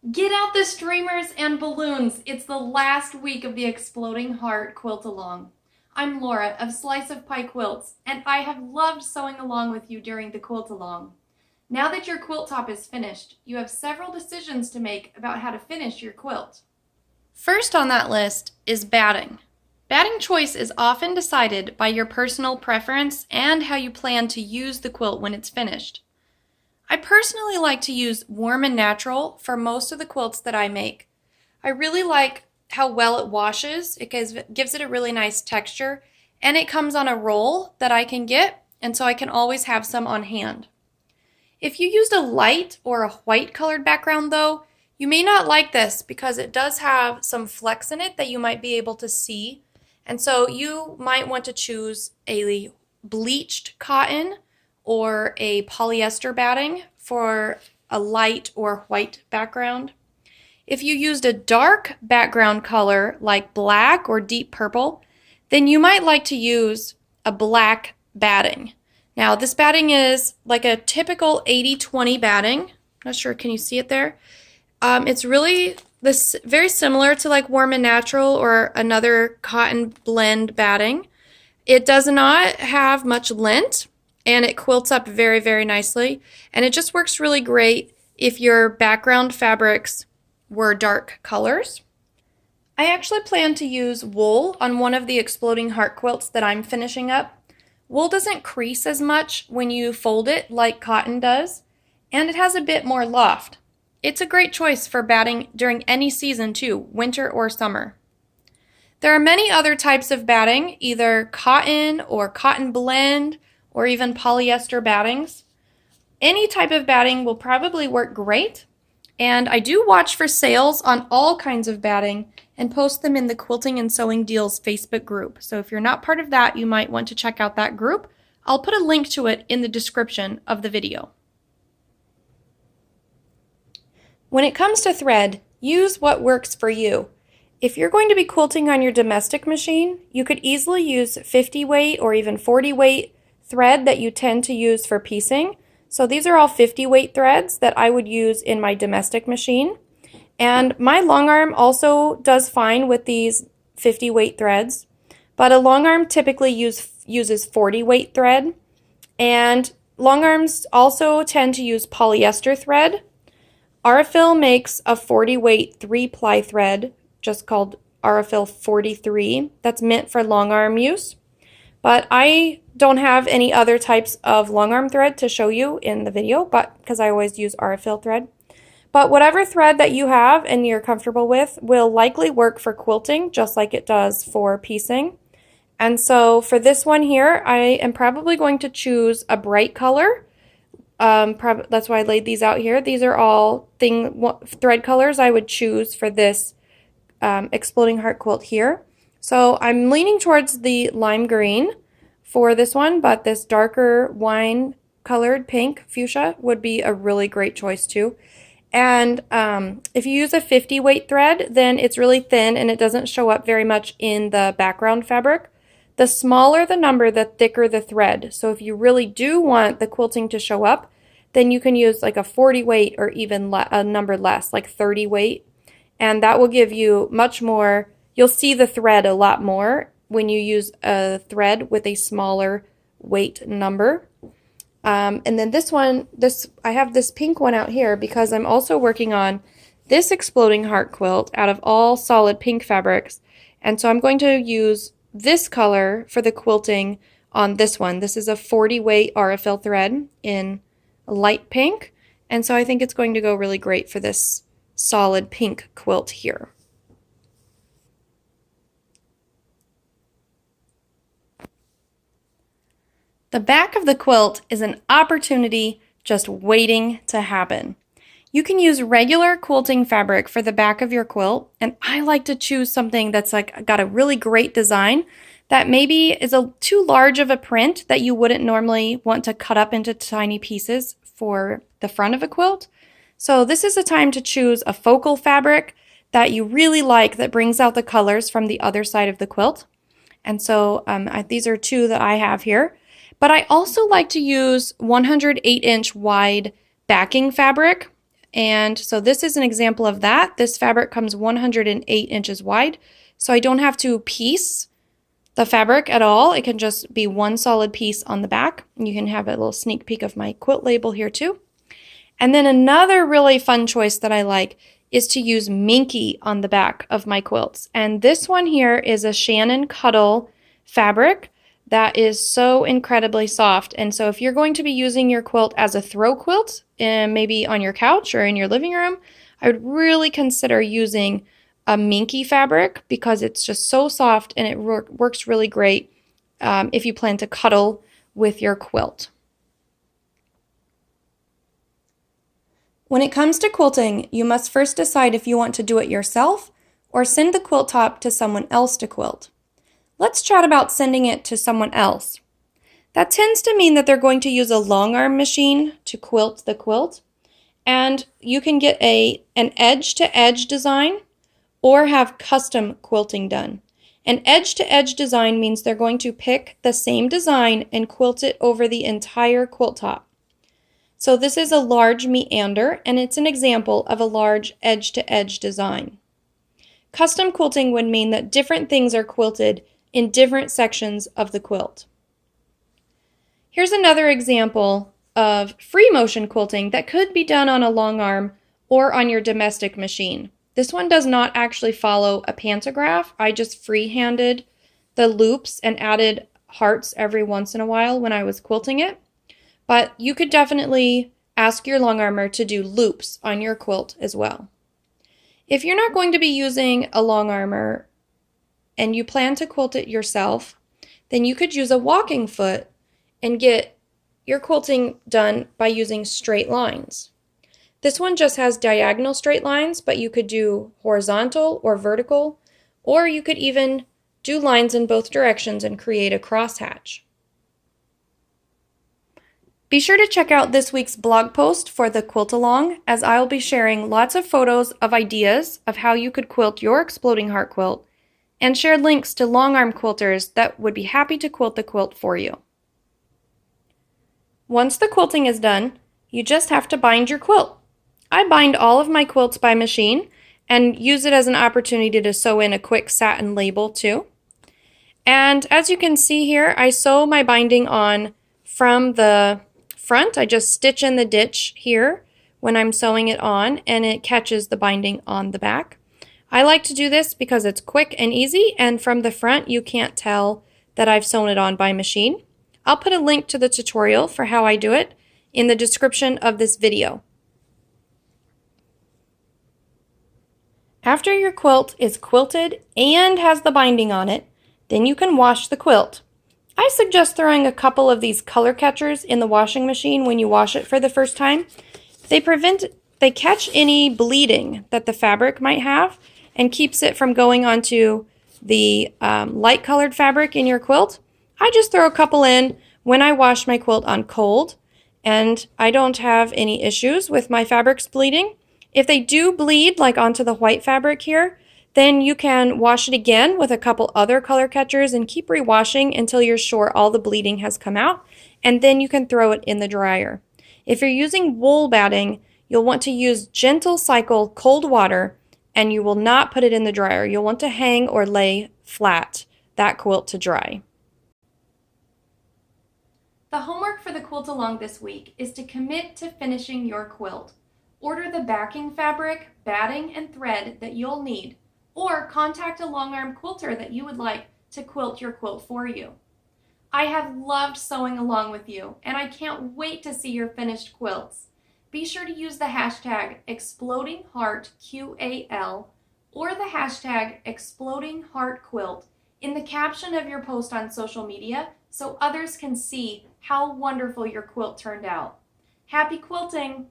Get out the streamers and balloons. It's the last week of the Exploding Heart Quilt Along. I'm Laura of Slice of Pie Quilts, and I have loved sewing along with you during the Quilt Along. Now that your quilt top is finished, you have several decisions to make about how to finish your quilt. First on that list is batting. Batting choice is often decided by your personal preference and how you plan to use the quilt when it's finished. I personally like to use Warm and Natural for most of the quilts that I make. I really like how well it washes. It gives it a really nice texture, and it comes on a roll that I can get, and so I can always have some on hand. If you used a light or a white colored background though, you may not like this because it does have some flecks in it that you might be able to see, and so you might want to choose a bleached cotton or a polyester batting for a light or white background. If you used a dark background color like black or deep purple, then you might like to use a black batting. Now this batting is like a typical 80-20 batting. Not sure, can you see it there? It's really very similar to like Warm and Natural or another cotton blend batting. It does not have much lint, and it quilts up very, very nicely. And it just works really great if your background fabrics were dark colors. I actually plan to use wool on one of the Exploding Heart quilts that I'm finishing up. Wool doesn't crease as much when you fold it like cotton does, and it has a bit more loft. It's a great choice for batting during any season too, winter or summer. There are many other types of batting, either cotton or cotton blend, or even polyester battings. Any type of batting will probably work great, and I do watch for sales on all kinds of batting and post them in the Quilting and Sewing Deals Facebook group. So if you're not part of that, you might want to check out that group. I'll put a link to it in the description of the video. When it comes to thread, use what works for you. If you're going to be quilting on your domestic machine, you could easily use 50 weight or even 40 weight thread that you tend to use for piecing. So these are all 50 weight threads that I would use in my domestic machine. And my long arm also does fine with these 50 weight threads, but a long arm typically uses 40 weight thread. And long arms also tend to use polyester thread. Aurifil makes a 40 weight 3-ply thread, just called Aurifil 43, that's meant for long arm use. But I don't have any other types of long arm thread to show you in the video, but because I always use Aurifil thread. But whatever thread that you have and you're comfortable with will likely work for quilting just like it does for piecing. And so for this one here, I am probably going to choose a bright color. That's why I laid these out here. These are all thread colors I would choose for this Exploding Heart quilt here. So I'm leaning towards the lime green for this one, but this darker wine colored pink fuchsia would be a really great choice too. And if you use a 50 weight thread, then it's really thin and it doesn't show up very much in the background fabric. The smaller the number, the thicker the thread. So if you really do want the quilting to show up, then you can use like a 40 weight or even a number less, like 30 weight. And that will give you much more. You'll see the thread a lot more when you use a thread with a smaller weight number. And then this one, I have this pink one out here because I'm also working on this Exploding Heart quilt out of all solid pink fabrics. And so I'm going to use this color for the quilting on this one. This is a 40 weight Aurifil thread in light pink. And so I think it's going to go really great for this solid pink quilt here. The back of the quilt is an opportunity just waiting to happen. You can use regular quilting fabric for the back of your quilt, and I like to choose something that's like got a really great design that maybe is too large of a print that you wouldn't normally want to cut up into tiny pieces for the front of a quilt. So this is a time to choose a focal fabric that you really like that brings out the colors from the other side of the quilt. And so these are two that I have here. But I also like to use 108-inch wide backing fabric. And so this is an example of that. This fabric comes 108 inches wide, so I don't have to piece the fabric at all. It can just be one solid piece on the back. You can have a little sneak peek of my quilt label here too. And then another really fun choice that I like is to use Minky on the back of my quilts. And this one here is a Shannon Cuddle fabric that is so incredibly soft. And so if you're going to be using your quilt as a throw quilt, maybe on your couch or in your living room, I would really consider using a Minky fabric because it's just so soft and it works really great if you plan to cuddle with your quilt. When it comes to quilting, you must first decide if you want to do it yourself or send the quilt top to someone else to quilt. Let's chat about sending it to someone else. That tends to mean that they're going to use a long arm machine to quilt the quilt, and you can get an edge-to-edge design or have custom quilting done. An edge-to-edge design means they're going to pick the same design and quilt it over the entire quilt top. So this is a large meander, and it's an example of a large edge-to-edge design. Custom quilting would mean that different things are quilted in different sections of the quilt. Here's another example of free motion quilting that could be done on a long arm or on your domestic machine. This one does not actually follow a pantograph. I just freehanded the loops and added hearts every once in a while when I was quilting it. But you could definitely ask your long armer to do loops on your quilt as well. If you're not going to be using a long armer and you plan to quilt it yourself, then you could use a walking foot and get your quilting done by using straight lines. This one just has diagonal straight lines, but you could do horizontal or vertical, or you could even do lines in both directions and create a crosshatch. Be sure to check out this week's blog post for the quilt along, as I'll be sharing lots of photos of ideas of how you could quilt your exploding heart quilt and share links to long arm quilters that would be happy to quilt the quilt for you. Once the quilting is done, you just have to bind your quilt. I bind all of my quilts by machine and use it as an opportunity to sew in a quick satin label too. And as you can see here, I sew my binding on from the front. I just stitch in the ditch here when I'm sewing it on, and it catches the binding on the back. I like to do this because it's quick and easy, and from the front you can't tell that I've sewn it on by machine. I'll put a link to the tutorial for how I do it in the description of this video. After your quilt is quilted and has the binding on it, then you can wash the quilt. I suggest throwing a couple of these color catchers in the washing machine when you wash it for the first time. They catch any bleeding that the fabric might have and keeps it from going onto the light colored fabric in your quilt. I just throw a couple in when I wash my quilt on cold, and I don't have any issues with my fabrics bleeding. If they do bleed, like onto the white fabric here, then you can wash it again with a couple other color catchers and keep rewashing until you're sure all the bleeding has come out, and then you can throw it in the dryer. If you're using wool batting, you'll want to use gentle cycle cold water, and you will not put it in the dryer. You'll want to hang or lay flat that quilt to dry. The homework for the quilt along this week is to commit to finishing your quilt. Order the backing fabric, batting, and thread that you'll need, or contact a long arm quilter that you would like to quilt your quilt for you. I have loved sewing along with you, and I can't wait to see your finished quilts. Be sure to use the hashtag ExplodingHeartQAL or the hashtag ExplodingHeartQuilt in the caption of your post on social media so others can see how wonderful your quilt turned out. Happy quilting!